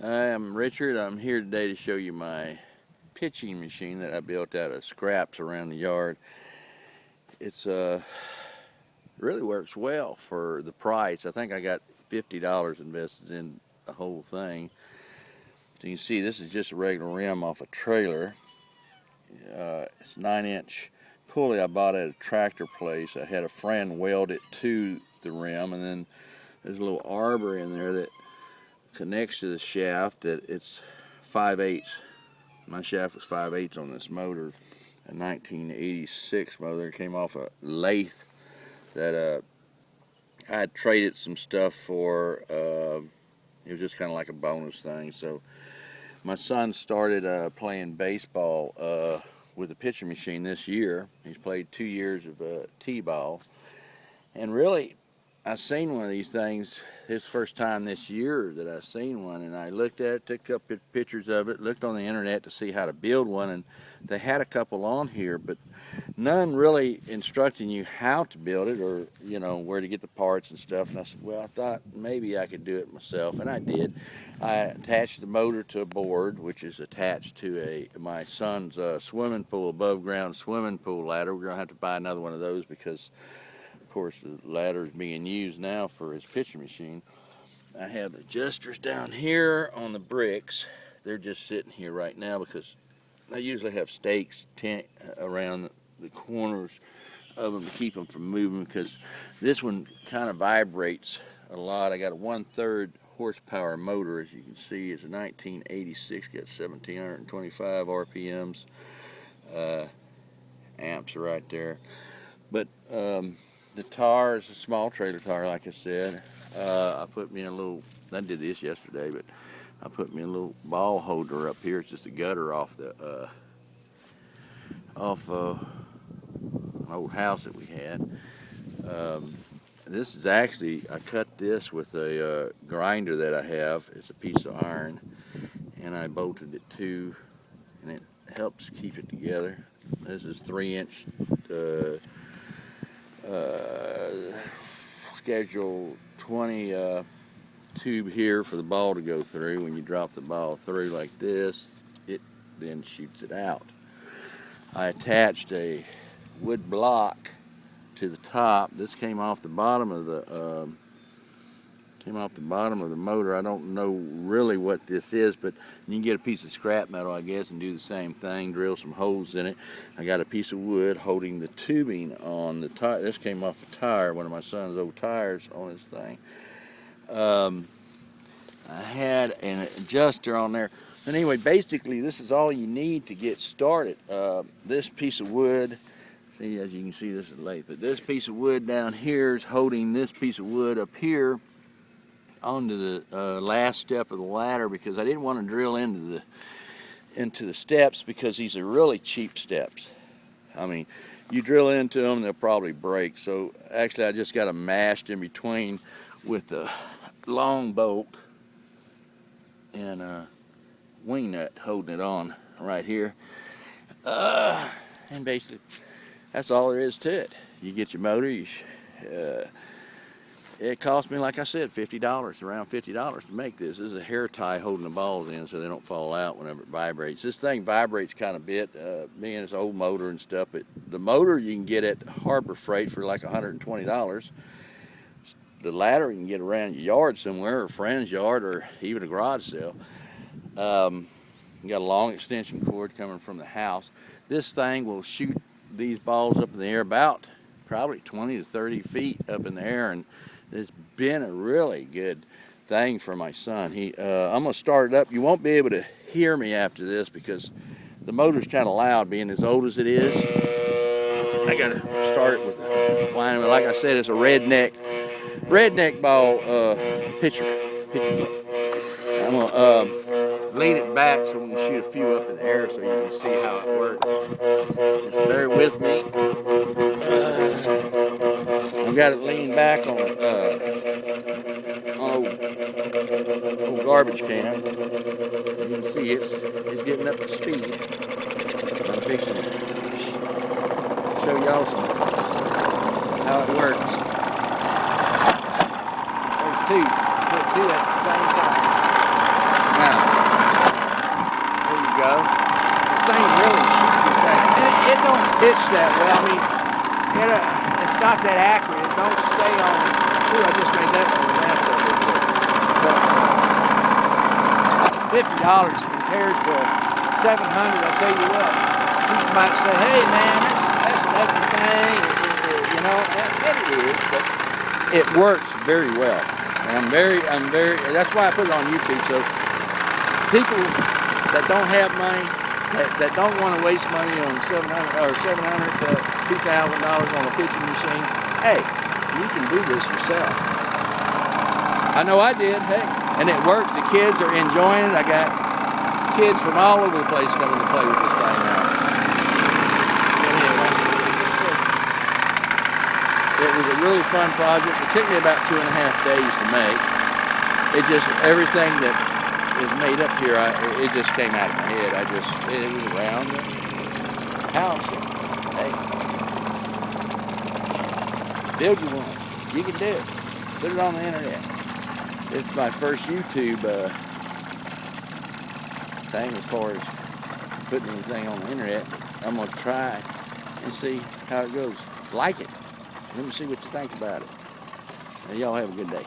Hi, I'm Richard. I'm here today to show you my pitching machine that I built out of scraps around the yard. It's really works well for the price. I think I got $50 invested in the whole thing. So you can see this is just a regular rim off a trailer. It's 9-inch pulley I bought at a tractor place. I had a friend weld it to the rim, and then there's a little arbor in there that connects to the shaft. That it's 5/8. My shaft was 5/8 on this motor, a 1986 motor. It came off a lathe that I had traded some stuff for. It was just kind of like a bonus thing. So my son started playing baseball with a pitching machine this year. He's played 2 years of t-ball, and really, I seen one of these things. It's the first time this year that I've seen one, and I looked at it, took up pictures of it, looked on the internet to see how to build one, and they had a couple on here, but none really instructing you how to build it, or where to get the parts and stuff. And I said, well, I thought maybe I could do it myself, and I did. I attached the motor to a board, which is attached to my son's swimming pool, above ground swimming pool ladder. We're gonna have to buy another one of those because, of course, the ladder is being used now for his pitching machine. I have adjusters down here on the bricks. They're just sitting here right now because I usually have stakes around the corners of them to keep them from moving, because this one kind of vibrates a lot. I got a 1/3 horsepower motor, as you can see. It's a 1986, got 1725 RPMs. Amps are right there. But the tar is a small trailer tar, like I said. I put me in a little, I did this yesterday, but I put me a little ball holder up here. It's just a gutter off the an old house that we had. This is actually, I cut this with a grinder that I have. It's a piece of iron, and I bolted it to, and it helps keep it together. This is 3-inch schedule 20 tube here for the ball to go through. When you drop the ball through like this, it then shoots it out. I attached a wood block to the top. This came off the bottom of the motor. I don't know really what this is, but you can get a piece of scrap metal, I guess, and do the same thing. Drill some holes in it. I got a piece of wood holding the tubing on the tire. This came off a tire, one of my son's old tires on this thing. I had an adjuster on there. And anyway, basically, this is all you need to get started. This piece of wood, see, as you can see, this is lathe, but this piece of wood down here is holding this piece of wood up here onto the last step of the ladder, because I didn't want to drill into the steps, because these are really cheap steps. I mean, you drill into them, they'll probably break. So actually, I just got them mashed in between with the long bolt and wing nut holding it on right here. And basically, that's all there is to it. You get your motor. It cost me, like I said, $50, around $50 to make this. This is a hair tie holding the balls in so they don't fall out whenever it vibrates. This thing vibrates kind of a bit, being it's old motor and stuff, but the motor you can get at Harbor Freight for like $120. The ladder you can get around your yard somewhere, or a friend's yard, or even a garage sale. You got a long extension cord coming from the house. This thing will shoot these balls up in the air about probably 20 to 30 feet up in the air, and it's been a really good thing for my son. I'm gonna start it up. You won't be able to hear me after this because the motor's kind of loud, being as old as it is. I gotta start it with the line. Like I said, it's a redneck ball pitcher. I'm gonna lean it back so we can shoot a few up in the air so you can see how it works. Just bear with me. I've got it leaned back on old garbage can. You can see it's getting up to speed. I'm fixing to show y'all how it works. There's two. Put two at the same time. Now, ago. This thing really shoots your thing. And it don't pitch that well. I mean, it's not that accurate. It don't stay on. Ooh, I just made that one last a little bit. But $50 compared to $700, I tell you what. You might say, hey man, that's an ugly thing. You know, and it is, but it works very well. And I'm very, that's why I put it on YouTube. So people that don't have money, that don't want to waste money on $700 to $2,000 on a pitching machine, hey, you can do this yourself. I know I did, hey, and it works. The kids are enjoying it. I got kids from all over the place coming to play with this thing now. Anyway, it was a really fun project. It took me about 2.5 days to make. It just, everything that is made up here, it just came out of my head. It was around the house. Hey, build you one. You can do it. Put it on the internet. This is my first YouTube thing as far as putting anything on the internet. I'm going to try and see how it goes. Like it. Let me see what you think about it. Y'all have a good day.